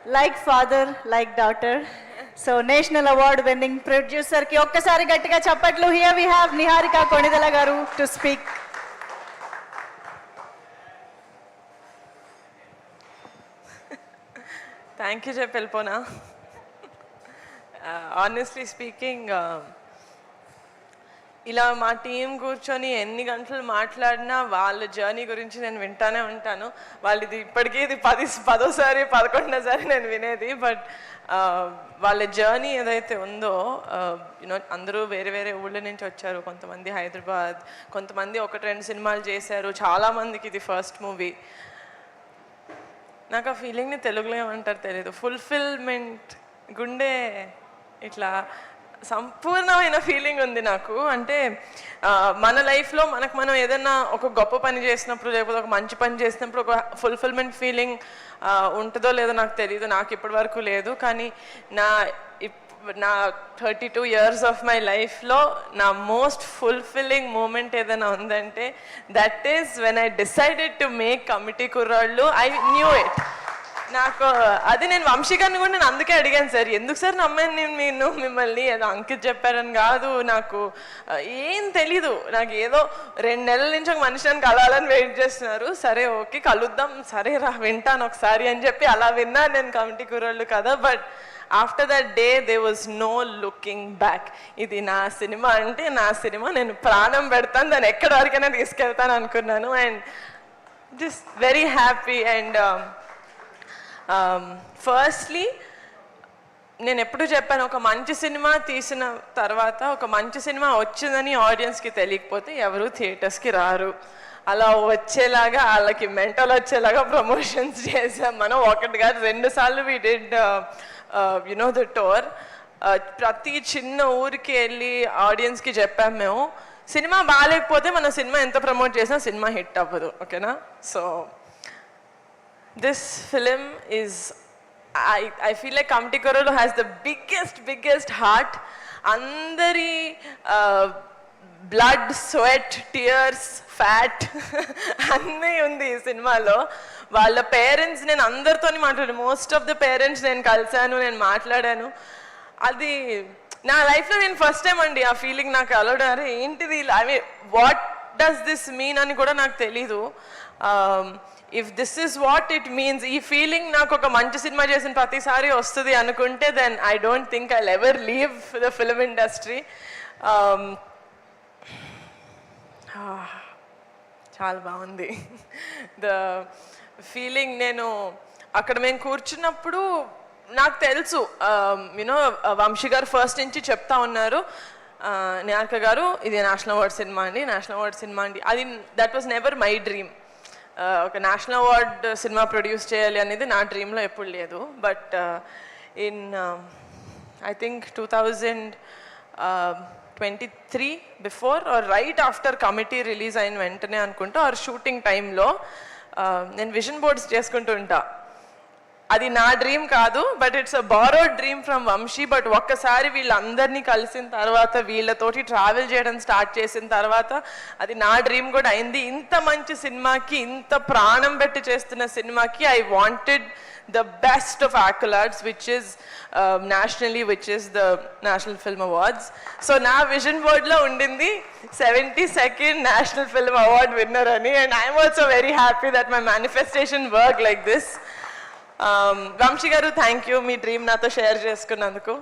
like father, like daughter. So national award winning producer ki okkasari gattiga chappatlu. Here we have Niharika Konidala garu to speak. Thank you, Pelpona. Honestly speaking, ఇలా మా team కూర్చొని ఎన్ని గంటలు మాట్లాడినా వాళ్ళ journey గురించి నేను వింటానే ఉంటాను. వాళ్ళది ఇప్పటికీ ఇది 10వ సారి 11వ సారి నేను వినేది. బట్ వాళ్ళ జర్నీ ఏదైతే ఉందో యూనో అందరూ వేరే వేరే ఊళ్ళ నుంచి వచ్చారు. కొంతమంది హైదరాబాద్, కొంతమంది 1-2 సినిమాలు చేశారు. చాలామందికి ఇది ఫస్ట్ మూవీ. నాకు ఆ ఫీలింగ్ని తెలుగులో ఏమంటారు తెలియదు. ఫుల్ఫిల్మెంట్, గుండె ఇట్లా సంపూర్ణమైన ఫీలింగ్ ఉంది నాకు. అంటే మన లైఫ్లో మనకు మనం ఏదైనా ఒక గొప్ప పని చేసినప్పుడు, లేకపోతే ఒక మంచి పని చేసినప్పుడు ఒక ఫుల్ఫిల్మెంట్ ఫీలింగ్ ఉంటుందో లేదో నాకు తెలియదు. నాకు ఇప్పటి వరకు లేదు. కానీ నా 32 years ఆఫ్ మై లైఫ్లో నా మోస్ట్ ఫుల్ఫిల్లింగ్ మూమెంట్ ఏదైనా ఉందంటే that is when I decided to make Committee Kurrollu. I knew it. నాకు అది నేను వంశీ గారిని కూడా నేను అందుకే అడిగాను, సార్ ఎందుకు సార్ నమ్మాను నేను మిమ్మల్ని, ఏదో అంకిత్ చెప్పారని కాదు, నాకు ఏం తెలీదు. నాకు ఏదో 2 నెలల నుంచి ఒక మనిషిని కలవాలని వెయిట్ చేస్తున్నారు. సరే ఓకే కలుద్దాం, సరే రా వింటాను ఒకసారి అని చెప్పి అలా విన్నాను నేను కమిటీ కుర్రాళ్ళు కదా. But after that day they was no looking back. ఇది నా సినిమా అంటే నా సినిమా, నేను ప్రాణం పెడతాను, దాన్ని ఎక్కడి వరకైనా తీసుకెళ్తాను అనుకున్నాను. And just very happy. And firstly నేను ఎప్పుడు చెప్పాను, ఒక మంచి సినిమా తీసిన తర్వాత, ఒక మంచి సినిమా వచ్చిందని ఆడియన్స్కి తెలియకపోతే ఎవరు థియేటర్స్కి రారు. అలా వచ్చేలాగా వాళ్ళకి మెంటల్ వచ్చేలాగా ప్రమోషన్స్ చేసాం మనం. 1 కాదు 2 సార్లు we did you know the tour. ప్రతి చిన్న ఊరికి వెళ్ళి ఆడియన్స్కి చెప్పాం మేము, సినిమా బాగాలేకపోతే మన సినిమా ఎంత ప్రమోట్ చేసినా సినిమా హిట్ అవ్వదు. ఓకేనా? So this film is, I feel like Kamti Korolu has the biggest heart. Andari blood, sweat, tears, fat అన్నీ ఉంది ఈ సినిమాలో. వాళ్ళ పేరెంట్స్ నేను అందరితోని మాట్లాడాను. మోస్ట్ ఆఫ్ ద పేరెంట్స్ నేను కలిసాను, నేను మాట్లాడాను. అది నా లైఫ్లో నేను ఫస్ట్ టైం అండి ఆ ఫీలింగ్ నాకు అలవడారు. ఏంటిది, I mean what does this mean అని కూడా నాకు తెలీదు. If this is what it means, ఈ ఫీలింగ్ నాకు ఒక మంచి సినిమా చేసిన ప్రతిసారి వస్తుంది అనుకుంటే then I don't think I'll ever leave the film industry. చాలా బాగుంది ద ఫీలింగ్. నేను అక్కడ మేము కూర్చున్నప్పుడు నాకు తెలుసు, యూనో వంశీ గారు ఫస్ట్ నుంచి చెప్తా ఉన్నారు, నిహారిక గారు ఇది నేషనల్ అవార్డ్ సినిమా అండి, నేషనల్ అవార్డ్ సినిమా అండి. అది that was never my dream. ఒక నేషనల్ అవార్డ్ సినిమా ప్రొడ్యూస్ చేయాలి అనేది నా డ్రీమ్లో ఎప్పుడు లేదు. But in I think 2023 before or right after committee release అయిన వెంటనే అనుకుంటా, ఆర్ షూటింగ్ టైంలో నేను విజన్ బోర్డ్స్ చేసుకుంటూ ఉంటా. అది నా డ్రీమ్ కాదు, but it's a borrowed dream from Vamsi. But ఒక్కసారి వీళ్ళందరినీ కలిసిన తర్వాత, వీళ్ళతోటి ట్రావెల్ చేయడం స్టార్ట్ చేసిన తర్వాత అది నా డ్రీమ్ కూడా అయింది. ఇంత మంచి సినిమాకి, ఇంత ప్రాణం పెట్టి చేస్తున్న సినిమాకి I wanted the best of accolades, which is nationally, which is the National Film Awards. So నా విజన్ బోర్డ్లో ఉండింది 72nd National Film Award winner అని. And I'm also very happy that my manifestation worked like this. Vamsi గారు thank you, me dream నాతో share చేసుకున్నందుకు.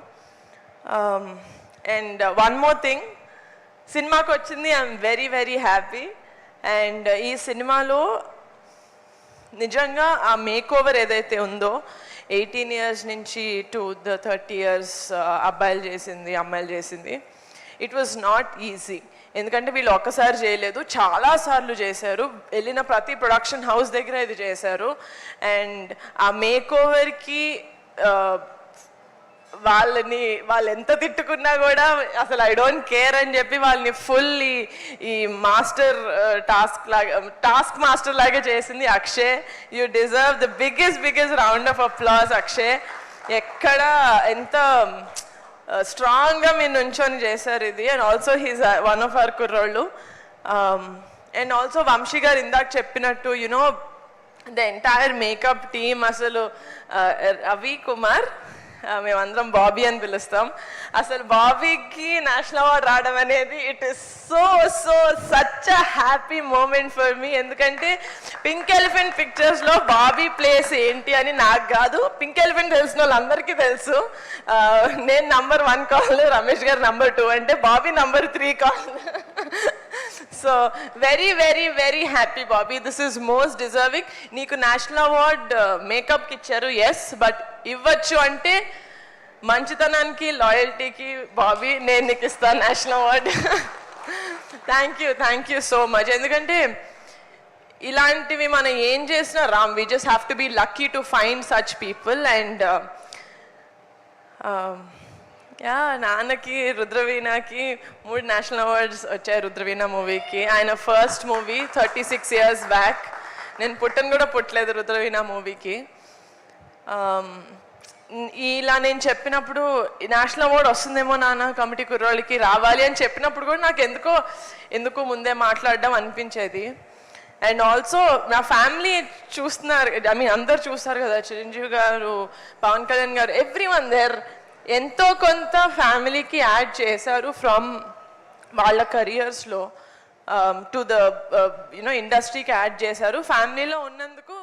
And one more thing, సినిమాకి వచ్చింది I'm very happy. And ఈ సినిమాలో నిజంగా ఆ మేక్ ఓవర్ ఏదైతే ఉందో 18 years నుంచి టు ద 30 years అబ్బాయిలు చేసింది, అమ్మాయిలు చేసింది, ఇట్ వాజ్ నాట్ ఈజీ. ఎందుకంటే వీళ్ళు ఒక్కసారి చేయలేదు, చాలాసార్లు చేశారు. వెళ్ళిన ప్రతి ప్రొడక్షన్ హౌస్ దగ్గర ఇది చేశారు. అండ్ ఆ మేక్ ఓవర్కి వాళ్ళు ఎంత తిట్టుకున్నా కూడా అసలు ఐ డోంట్ కేర్ అని చెప్పి వాళ్ళని ఫుల్ ఈ మాస్టర్ టాస్క్ మాస్టర్ లాగా చేసింది Akshay. You deserve the biggest round of applause Akshay. ఎక్కడ ఎంత స్ట్రాంగ్గా మీరు నుంచొని చేశారు ఇది. And also he's one of our కుర్రోళ్ళు. అండ్ ఆల్సో వంశీ గారు ఇందాక చెప్పినట్టు, you know the entire makeup team అసలు రవి కుమార్ మేమందరం బాబీ అని పిలుస్తాం. అసలు బాబీకి నేషనల్ అవార్డ్ రావడం అనేది it is so so such a happy moment for me. ఎందుకంటే పింక్ ఎలిఫెంట్ పిక్చర్స్లో బాబీ ప్లేస్ ఏంటి అని నాకు కాదు, పింక్ ఎలిఫెంట్ తెలిసిన వాళ్ళందరికీ తెలుసు. నేను నంబర్ 1 కాల్, రమేష్ గారు నంబర్ 2 అంటే Bobby number 3 call. So very very very happy Bobby, this is most deserving. నీకు నేషనల్ అవార్డ్ మేకప్కి ఇచ్చారు, ఎస్, బట్ ఇవ్వచ్చు అంటే మంచితనానికి లాయల్టీకి బాబీ నేను నీకు ఇస్తాను national award. Thank you so much. ఎందుకంటే ఇలాంటివి మనం ఏం చేసినా Ram, we just have to be lucky to find such people. And yeah, నాన్నకి రుద్రవీణకి 3 నేషనల్ అవార్డ్స్ వచ్చాయి రుద్రవీణ మూవీకి. ఆయన ఫస్ట్ మూవీ 36 years బ్యాక్. నేను పుట్టను కూడా పుట్టలేదు రుద్రవీణ మూవీకి. ఇలా నేను చెప్పినప్పుడు నేషనల్ అవార్డ్ వస్తుందేమో నాన్న కమిటీ కుర్రోళ్ళకి రావాలి అని చెప్పినప్పుడు కూడా నాకు ఎందుకు ముందే మాట్లాడడం అనిపించేది. అండ్ ఆల్సో నా ఫ్యామిలీ చూస్తున్నారు, ఐ మీన్ అందరు చూస్తారు కదా, చిరంజీవి గారు, పవన్ కళ్యాణ్ గారు, ఎవ్రీవన్ దేర్ ఎంతో కొంత ఫ్యామిలీకి యాడ్ చేశారు ఫ్రమ్ వాళ్ళ కెరియర్స్లో టు ద ఇండస్ట్రీకి యాడ్ చేశారు. ఫ్యామిలీలో ఉన్నందుకు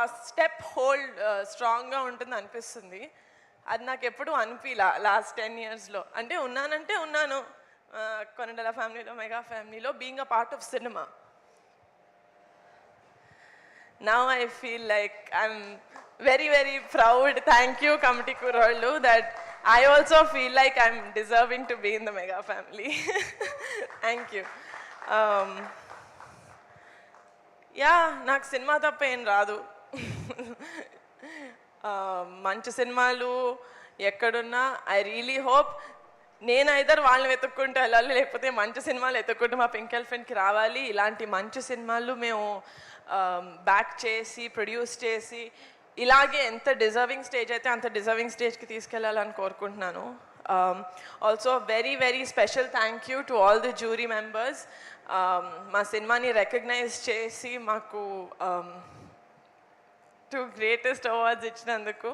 ఆ స్టెప్ హోల్డ్ స్ట్రాంగ్గా ఉంటుంది అనిపిస్తుంది. అది నాకు ఎప్పుడు అనిపించలా లాస్ట్ 10 yearsలో. అంటే ఉన్నానంటే ఉన్నాను కొనిదెల ఫ్యామిలీలో, మెగా ఫ్యామిలీలో, being a part of cinema. Now I feel like I'm very very proud. Thank you Committee Kurollu, that I also feel like I'm deserving to be in the Mega family. Thank you. Yeah, నాకు cinema తప్ప ఏం రాదు. మంచి సినిమాలు ఎక్కడున్నా I really hope నేను either వాళ్ళని వెతుక్కుంటూ వెళ్ళాలి, లేకపోతే మంచి సినిమాలు వెతుక్కుంటూ మా పింక్ ఎలిఫెంట్కి రావాలి. ఇలాంటి మంచి సినిమాలు మేము బ్యాక్ చేసి ప్రొడ్యూస్ చేసి ఇలాగే ఎంత డిజర్వింగ్ స్టేజ్ అయితే అంత డిజర్వింగ్ స్టేజ్కి తీసుకెళ్ళాలని కోరుకుంటున్నాను. Also very very special thank you to all the jury members. మా సినిమాని రికగ్నైజ్ చేసి మాకు 2 greatest awards ఇచ్చినందుకు.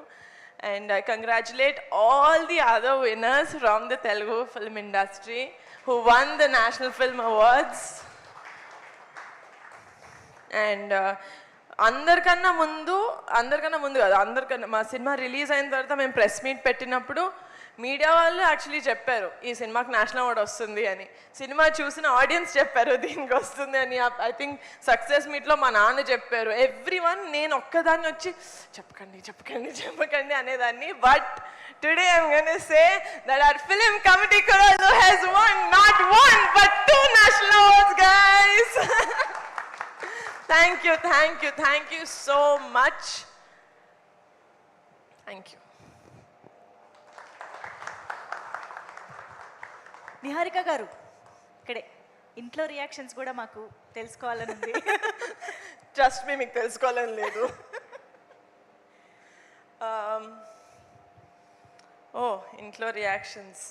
And I congratulate all the other winners from the Telugu film industry who won the National Film Awards. And అందరికన్నా ముందు కాదు, మా cinema release అయిన తర్వాత మేము ప్రెస్ మీట్ పెట్టినప్పుడు మీడియా వాళ్ళు యాక్చువల్లీ చెప్పారు ఈ సినిమాకి నేషనల్ అవార్డ్ వస్తుంది అని. సినిమా చూసిన ఆడియన్స్ చెప్పారు దీనికి వస్తుంది అని. ఐ థింక్ సక్సెస్ మీట్లో మా నాన్న చెప్పారు. ఎవ్రీవన్, నేను ఒక్కదాన్ని వచ్చి చెప్పకండి అనేదాన్ని. But today I'm gonna say that hour film committee Kurollu has won not 1 but 2 national awards, guys. Thank you so much. Thank you. Niharika గారు, ఇక్కడే ఇంట్లో రియాక్షన్స్ కూడా మాకు తెలుసుకోవాలని ఉంది. ట్రస్ట్ మీ, మీకు తెలుసుకోవాలని లేదు. ఇంట్లో రియాక్షన్స్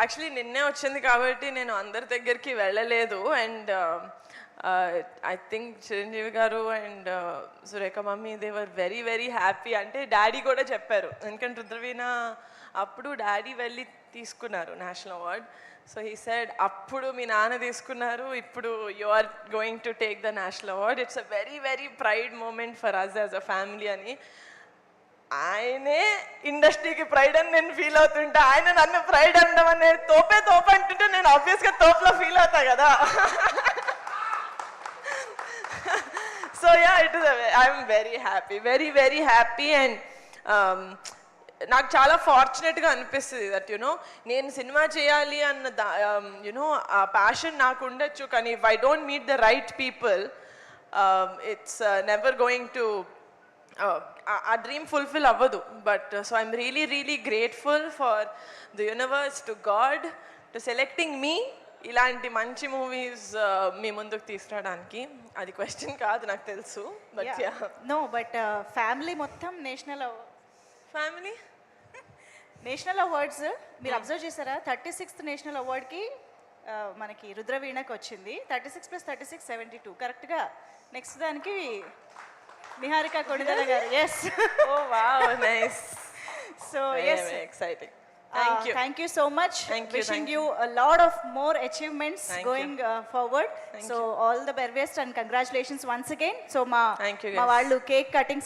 యాక్చువల్లీ నిన్నే వచ్చింది కాబట్టి నేను అందరి దగ్గరికి వెళ్ళలేదు. And I think Chiranjeevi garu and Surekha mummy they were very very happy. అంటే డాడీ కూడా చెప్పారు, ఎందుకంటే రుద్రవీణ అప్పుడు డాడీ వెళ్ళి తీసుకున్నారు national award. So he said అప్పుడు మీ నాన్న తీసుకున్నారు, ఇప్పుడు you are going to take the national award. It's a very very pride moment for us as a family అని. ఆయనే ఇండస్ట్రీకి ప్రైడ్ అని నేను ఫీల్ అవుతుంటా, ఆయన నన్ను ప్రైడ్ అంటామని నేను తోపే అంటుంటే నేను ఆబ్వియస్గా తోపులో ఫీల్ అవుతా కదా. So yeah, it is I'm very happy. And నాకు చాలా ఫార్చునేట్గా అనిపిస్తుంది దట్ నేను సినిమా చేయాలి అన్న ఆ ప్యాషన్ నాకు ఉండొచ్చు, కానీ if I don't meet the right people it's never going to ఆ డ్రీమ్ ఫుల్ఫిల్ అవ్వదు. But so I'm really grateful for the universe, to God, to selecting me ఇలాంటి మంచి మూవీస్ మీ ముందుకు తీసుకురావడానికి. అది క్వశ్చన్ కాదు నాకు తెలుసు, బట్ నో, బట్ ఫ్యామిలీ మొత్తం నేషనల్ అవార్డ్స్ మీరు అబ్జర్వ్ చేశారా? 36th నేషనల్ అవార్డ్కి మనకి రుద్రవీణకి వచ్చింది 36 + 36 72 కరెక్ట్గా నెక్స్ట్ దానికి Niharika Konidela garu yes oh wow nice so yes exciting thank you thank you so much Thank you, wishing thank you a lot of more achievements Thank going forward so all the very best and congratulations once again so మా Thank you, మా guys. వాళ్ళు cake cutting